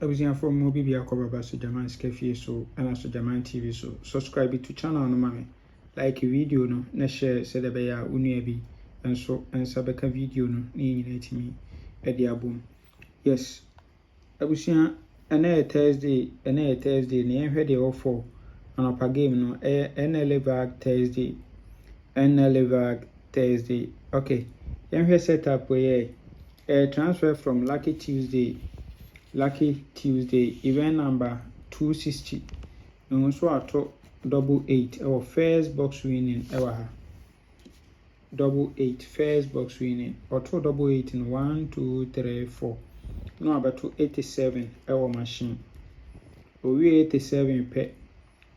abusia from mo bibia akobaba so Jaman Scafe so and so Jaman TV so subscribe to channel no mame like video no na share se de be ya unua bi enso ensa beka video no ni nyina timi e de abom. Yes abusia ene Thursday ne ehwe de ofo anopa game no Nla Vag Thursday. Nla Vag Thursday. Okay, ehwe setup we transfer from Lucky Tuesday event number 260 no so ato 88 our first box winning ever ha 88 first box winning auto 88 in 1 2 3 4 no about 87 our machine we 87 pe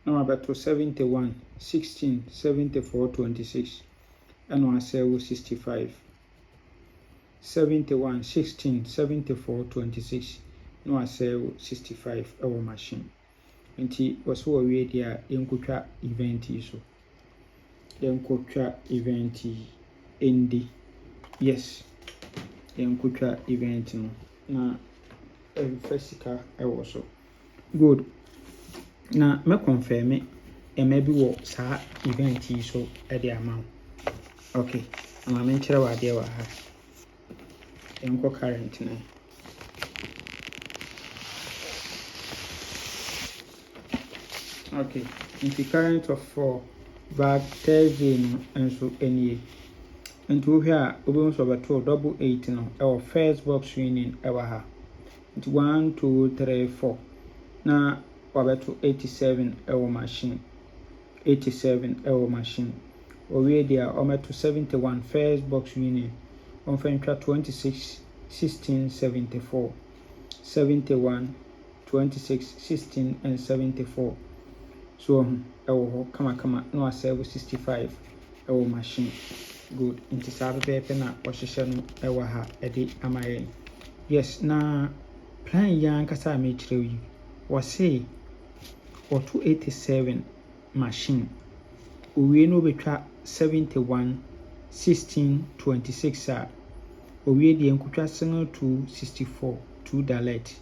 no about 71 16 74 26 and one 65 71 16 74 26 no asell 65 our machine nti waso we dia yenkotwa event yi so yenkotwa event endi yes yenkotwa event no na fisika ewo so good na me confirm e maybe wo sa event yi so e de amount okay ama me kire wa de wa ha yenko current na okay the current of 4 Vag Thursday no enso enie nti here obo so beto 88 no our first box winning ever ha nti 1 2 3 4 na wabeto 87 our machine 87 our machine we there ometo 71 first box winning on fentwa 26 16 74 71 26 16 and 74 so ewo kama no asell 65 ewo machine good nti sabe pepe na ohihye no ewo ha edi amaye yes na plan yan kasa me kirew yi wose o 287 machine owie no betwa 71 16 26 a owie de enkutwa single to 64 2 dalet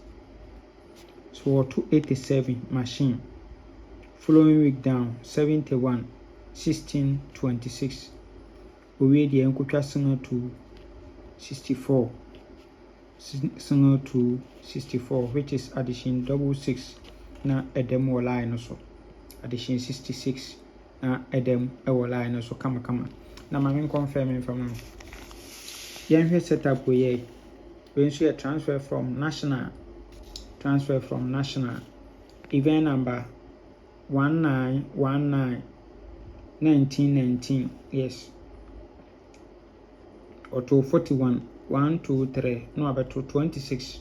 so 287 machine following week down 71 16 26 owie de enkutwa single to 64 single to 64 which is addition 66 na edem wo line so addition 66 na edem wo line so kama na ma confirm from yenhwe setup we so transfer from national event number 1919 1919 yes auto 41 1 2 3 no about 26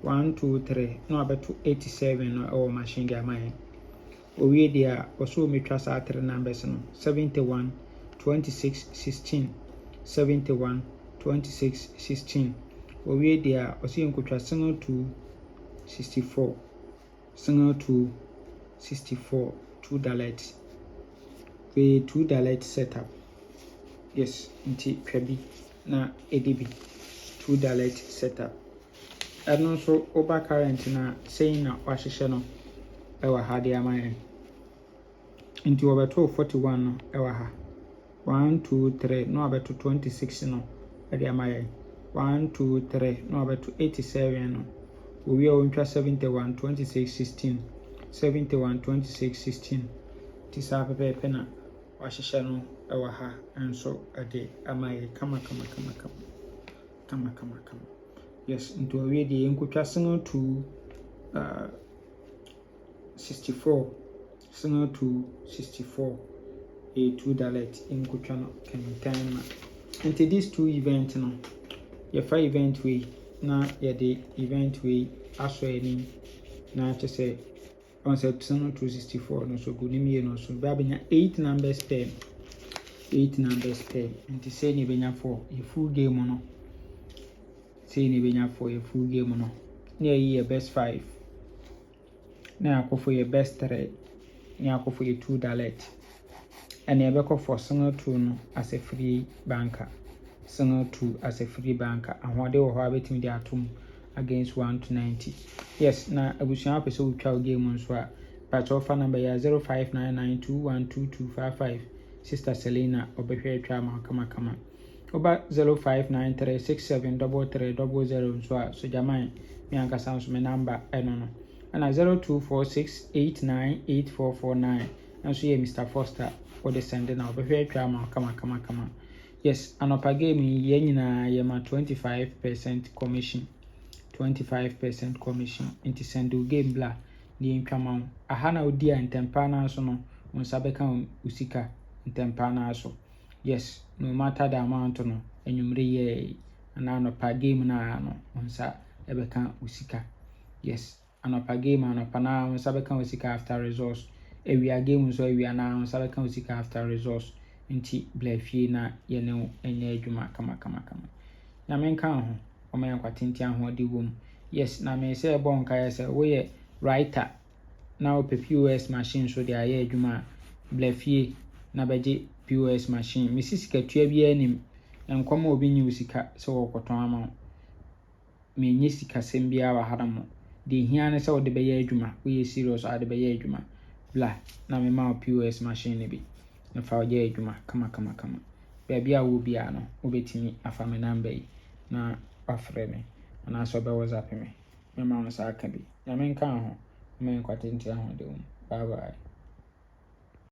1 2 3 no about 87 no our machine ga mine owie dia oso metwa sa 3 numbers no 71 26 16 71 26 16 owie dia oso enkotwa single to 64 single to 64 2 dalet we 2 dalet setup yes nti kwabi na edb 2 dalet setup and also over current na saying na wahihye no ewa ha de amaye nti obeto 41 no ewa ha 1 2 3 no abeto 26 no de amaye 1 2 3 no abeto 87 no we are 71 26 16 71 26 16 tisa pepe na wahihye no ewa ha enso ade amaye kama yes into we dey enkotwa single to 64 single to 64 a 2 dalet enkotwa no kan na into these two event no your 5 event we na ya the event we aso any na to say on set single to 64 no so good ni no so ba benya 8 numbers pair into say ni benya for a full game no say ni benya for a full game no na yi best 5 na akofo your best 3 na akofo your 2 dalet and you back for single 2 no as a free banker single 2 as a free banker and what they will have it in their tomb against 1-90. Yes, na abusua pese wo twa game nso a patch offer number ya 0599212255. Sister Selena obehwe twa ma kama. Oba 0593673300 nso a so jaman me ankasa nso me number eno no. Ana 0246898449 nso ye Mr. Foster for the send na obehwe twa ma kama. Yes, anopa game ye nyina ye ma 25% commission. 25% commission into send game bla ni ntwama aha na odi a ntempa na so no unsa beka usika ntempa na so. Yes, no matter the amount no enwumre ye ana anopa game na no unsa ebeka usika. Yes, anopa game anopa na unsa beka usika after results. Ewia game so ewia na unsa beka usika after results. Nti blafie na ye ne enye adwuma kama. Na menka ho omaya kwatenti ahode wom. Yes, na me say bon kaya say we writer na o POS machine so de aye adwuma blafie na beje POS machine. Me sisika tua bia nim enkoma obi nyi usika se wo koton ama me nyi sika sem bia wa hadamo de hia ne se wo de be ye adwuma we serious a de be ye adwuma bla na me ma POS machine ne bi na fa ye adwuma kama. Bia wo bia no obetimi afa me number yi na afre me ana so be WhatsApp me ma no sa aka bi na menka ho me kwatenti ahode. Bye bye.